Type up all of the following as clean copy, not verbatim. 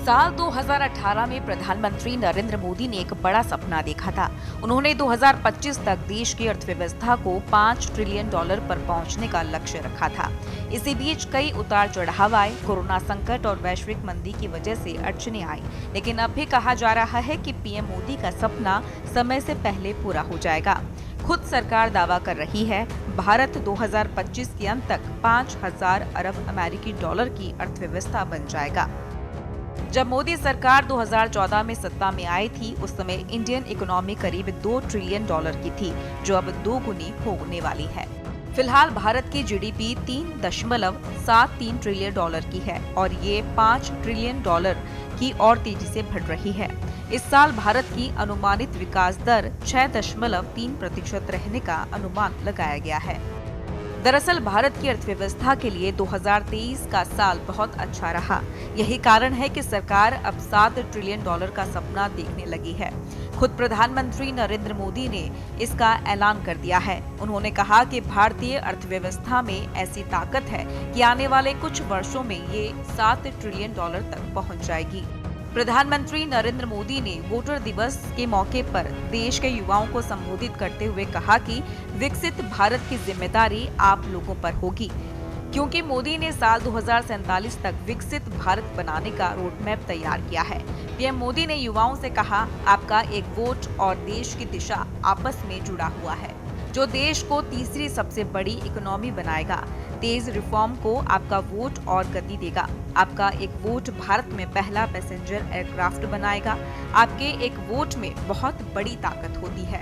साल 2018 में प्रधानमंत्री नरेंद्र मोदी ने एक बड़ा सपना देखा था। उन्होंने 2025 तक देश की अर्थव्यवस्था को $5 ट्रिलियन पर पहुंचने का लक्ष्य रखा था। इसी बीच कई उतार चढ़ाव आए, कोरोना संकट और वैश्विक मंदी की वजह से अड़चनें आई, लेकिन अब भी कहा जा रहा है कि पीएम मोदी का सपना समय से पहले पूरा हो जाएगा। खुद सरकार दावा कर रही है, भारत 2025 के अंत तक 5,000 अरब अमेरिकी डॉलर की अर्थव्यवस्था बन जाएगा। जब मोदी सरकार 2014 में सत्ता में आई थी, उस समय इंडियन इकोनॉमी करीब $2 ट्रिलियन की थी, जो अब 2 गुनी होने वाली है। फिलहाल भारत की जीडीपी $3.73 ट्रिलियन की है और ये $5 ट्रिलियन की और तेजी से बढ़ रही है। इस साल भारत की अनुमानित विकास दर 6.3% रहने का अनुमान लगाया गया है। दरअसल भारत की अर्थव्यवस्था के लिए 2023 का साल बहुत अच्छा रहा। यही कारण है कि सरकार अब $7 ट्रिलियन का सपना देखने लगी है। खुद प्रधानमंत्री नरेंद्र मोदी ने इसका ऐलान कर दिया है। उन्होंने कहा कि भारतीय अर्थव्यवस्था में ऐसी ताकत है कि आने वाले कुछ वर्षों में ये $7 ट्रिलियन तक पहुंच जाएगी। प्रधानमंत्री नरेंद्र मोदी ने वोटर दिवस के मौके पर देश के युवाओं को संबोधित करते हुए कहा कि विकसित भारत की जिम्मेदारी आप लोगों पर होगी, क्योंकि मोदी ने साल 2047 तक विकसित भारत बनाने का रोड मैप तैयार किया है। पीएम मोदी ने युवाओं से कहा, आपका एक वोट और देश की दिशा आपस में जुड़ा हुआ है, जो देश को तीसरी सबसे बड़ी इकोनॉमी बनाएगा। तेज रिफॉर्म को आपका वोट और गति देगा। आपका एक वोट भारत में पहला पैसेंजर एयरक्राफ्ट बनाएगा। आपके एक वोट में बहुत बड़ी ताकत होती है।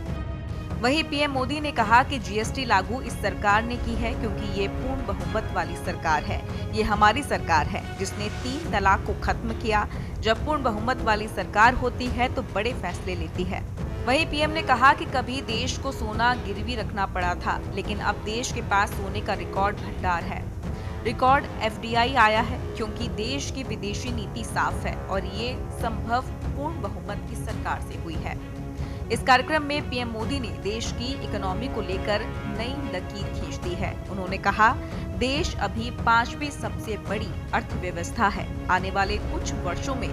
वहीं पीएम मोदी ने कहा कि जीएसटी लागू इस सरकार ने की है, क्योंकि ये पूर्ण बहुमत वाली सरकार है। ये हमारी सरकार है जिसने 3 तलाक को खत्म किया। जब पूर्ण बहुमत वाली सरकार होती है तो बड़े फैसले लेती है। वहीं पीएम ने कहा कि कभी देश को सोना गिरवी रखना पड़ा था, लेकिन अब देश के पास सोने का रिकॉर्ड भंडार है। रिकॉर्ड एफडीआई आया है, क्योंकि देश की विदेशी नीति साफ है और ये संभव पूर्ण बहुमत की सरकार से हुई है। इस कार्यक्रम में पीएम मोदी ने देश की इकोनॉमी को लेकर नई लकीर खींच दी है। उन्होंने कहा, देश अभी 5वीं सबसे बड़ी अर्थव्यवस्था है। आने वाले कुछ वर्षों में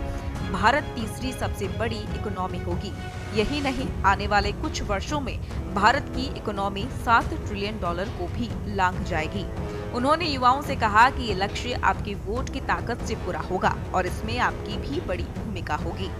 भारत तीसरी सबसे बड़ी इकोनॉमी होगी। यही नहीं, आने वाले कुछ वर्षों में भारत की इकोनॉमी $7 ट्रिलियन को भी लांघ जाएगी। उन्होंने युवाओं से कहा कि ये लक्ष्य आपके वोट की ताकत से पूरा होगा और इसमें आपकी भी बड़ी भूमिका होगी।